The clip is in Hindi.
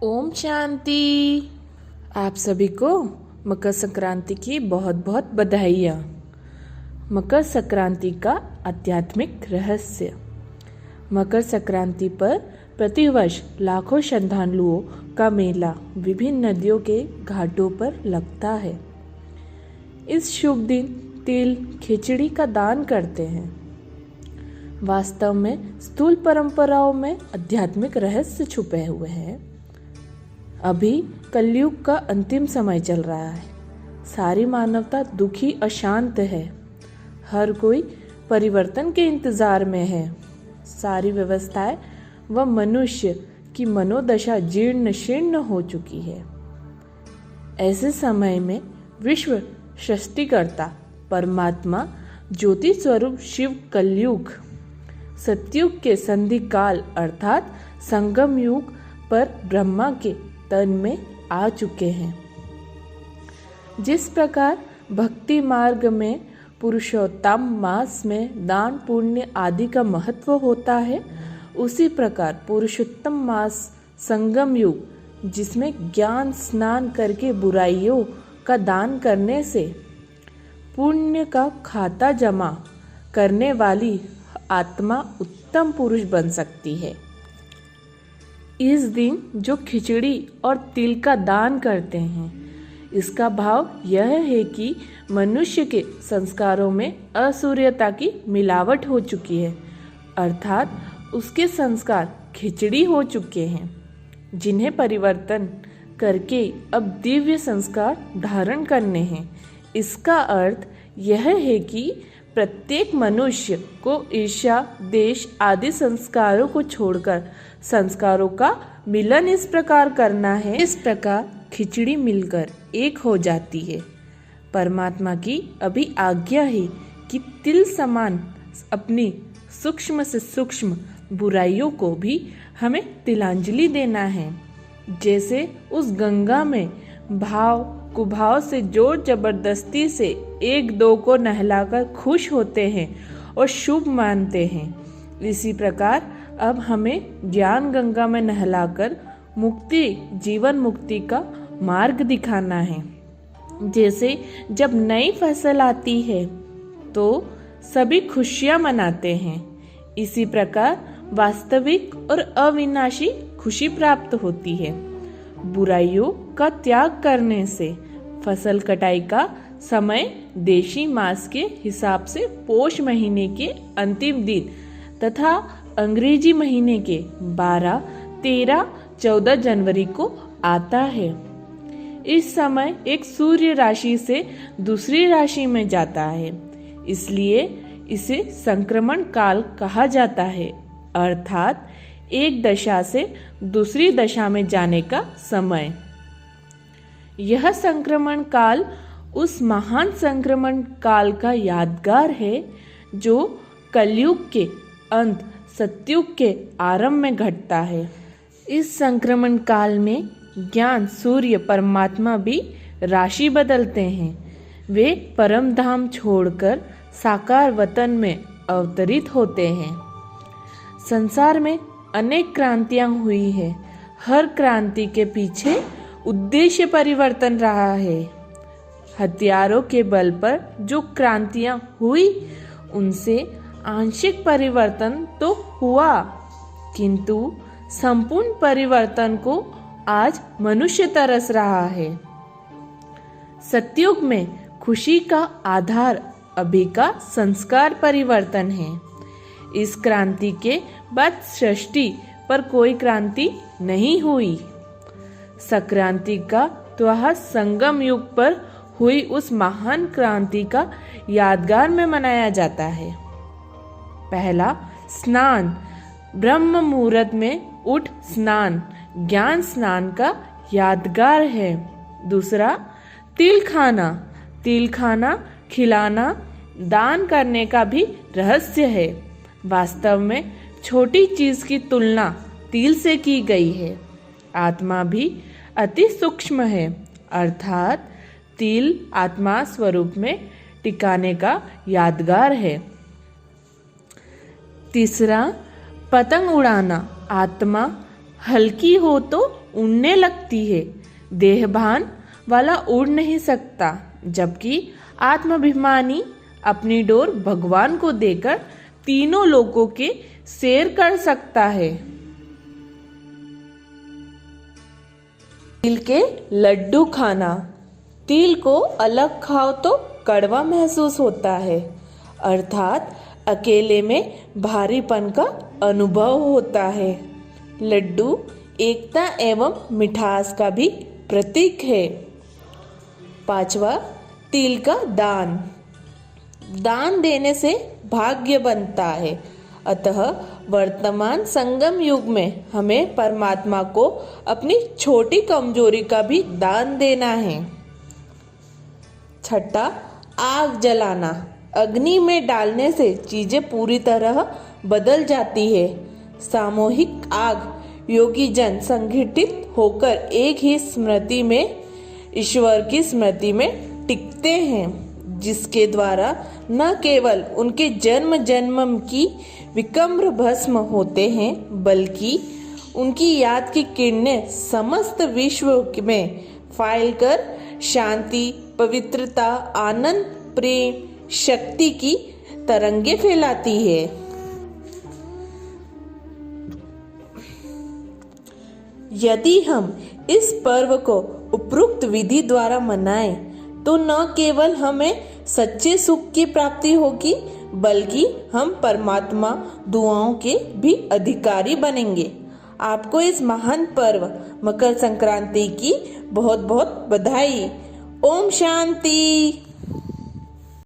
ओम शांति। आप सभी को मकर संक्रांति की बहुत बहुत बधाइयाँ। मकर संक्रांति का आध्यात्मिक रहस्य। मकर संक्रांति पर प्रतिवर्ष लाखों श्रद्धालुओं का मेला विभिन्न नदियों के घाटों पर लगता है। इस शुभ दिन तिल खिचड़ी का दान करते हैं। वास्तव में स्थूल परंपराओं में आध्यात्मिक रहस्य छुपे हुए हैं। अभी कलयुग का अंतिम समय चल रहा है। सारी मानवता दुखी अशांत है। हर कोई परिवर्तन के इंतजार में है। सारी व्यवस्थाएं व मनुष्य की मनोदशा जीर्ण शीर्ण हो चुकी है। ऐसे समय में विश्व सृष्टिकर्ता परमात्मा ज्योति स्वरूप शिव कलयुग सतयुग के संधि काल अर्थात संगम युग पर ब्रह्मा के तन में आ चुके हैं। जिस प्रकार भक्ति मार्ग में पुरुषोत्तम मास में दान पुण्य आदि का महत्व होता है, उसी प्रकार पुरुषोत्तम मास संगम युग जिसमें ज्ञान स्नान करके बुराइयों का दान करने से पुण्य का खाता जमा करने वाली आत्मा उत्तम पुरुष बन सकती है। इस दिन जो खिचड़ी और तिल का दान करते हैं, इसका भाव यह है कि मनुष्य के संस्कारों में असूर्यता की मिलावट हो चुकी है, अर्थात उसके संस्कार खिचड़ी हो चुके हैं, जिन्हें परिवर्तन करके अब दिव्य संस्कार धारण करने हैं। इसका अर्थ यह है कि प्रत्येक मनुष्य को ईर्ष्या देश आदि संस्कारों को छोड़कर संस्कारों का मिलन इस प्रकार करना है। इस प्रकार खिचड़ी मिलकर एक हो जाती है। परमात्मा की अभी आज्ञा है कि तिल समान अपनी सूक्ष्म से सूक्ष्म बुराइयों को भी हमें तिलांजलि देना है। जैसे उस गंगा में भाव कुभाव से जोर जबरदस्ती से एक दो को नहलाकर खुश होते हैं और शुभ मानते हैं, इसी प्रकार अब हमें ज्ञान गंगा में नहलाकर मुक्ति जीवन मुक्ति का मार्ग दिखाना है। जैसे जब नई फसल आती है तो सभी खुशियां मनाते हैं, इसी प्रकार वास्तविक और अविनाशी खुशी प्राप्त होती है। बुराइयों का त्याग करने से फसल कटाई का समय देशी मास के हिसाब से पोष महीने के अंतिम दिन तथा अंग्रेजी महीने के 12, 13, 14 जनवरी को आता है। इस समय एक सूर्य राशि से दूसरी राशि में जाता है, इसलिए इसे संक्रमण काल कहा जाता है, अर्थात एक दशा से दूसरी दशा में जाने का समय। यह संक्रमण काल उस महान संक्रमण काल का यादगार है जो कलयुग के अंत सतयुग के आरंभ में घटता है। इस संक्रमण काल में ज्ञान सूर्य परमात्मा भी राशि बदलते हैं। वे परम धाम छोड़कर साकार वतन में अवतरित होते हैं। संसार में अनेक क्रांतियां हुई है। हर क्रांति के पीछे उद्देश्य परिवर्तन रहा है। हथियारों के बल पर जो क्रांतियां हुई उनसे आंशिक परिवर्तन तो हुआ, किंतु संपूर्ण परिवर्तन को आज मनुष्य तरस रहा है। सतयुग में खुशी का आधार अभी का संस्कार परिवर्तन है। इस क्रांति के बाद सृष्टि पर कोई क्रांति नहीं हुई। संक्रांति का त्योहार संगम युग पर हुई उस महान क्रांति का यादगार में मनाया जाता है। पहला स्नान, ब्रह्म मुहूर्त में उठ स्नान ज्ञान स्नान का यादगार है। दूसरा तिल खाना खिलाना दान करने का भी रहस्य है। वास्तव में छोटी चीज की तुलना तिल से की गई है। आत्मा भी अति सूक्ष्म है, अर्थात तिल आत्मा स्वरूप में टिकाने का यादगार है। तीसरा पतंग उड़ाना, आत्मा हल्की हो तो उड़ने लगती है। देहभान वाला उड़ नहीं सकता, जबकि आत्माभिमानी अपनी डोर भगवान को देकर तीनों लोकों के सैर कर सकता है। तिल के लड्डू खाना। तिल को अलग खाओ तो कड़वा महसूस होता है, अर्थात अकेले में भारीपन का अनुभव होता है। लड्डू एकता एवं मिठास का भी प्रतीक है। 5वां, तिल का दान। दान देने से भाग्य बनता है, अतः वर्तमान संगम युग में हमें परमात्मा को अपनी छोटी कमजोरी का भी दान देना है। 6, आग जलाना। अग्नि में डालने से चीजें पूरी तरह बदल जाती है। सामूहिक आग योगी जन संगठित होकर एक ही स्मृति में, ईश्वर की स्मृति में टिकते हैं, जिसके द्वारा न केवल उनके जन्म जन्म की विकम्र भस्म होते हैं, बल्कि उनकी याद की किरणें समस्त विश्व में फैलकर शांति, पवित्रता, आनंद, प्रेम, शक्ति की तरंगे फैलाती है। यदि हम इस पर्व को उपरोक्त विधि द्वारा मनाएं, तो न केवल हमें सच्चे सुख की प्राप्ति होगी, बल्कि हम परमात्मा दुआओं के भी अधिकारी बनेंगे। आपको इस महान पर्व मकर संक्रांति की बहुत बहुत बधाई। ओम शांति।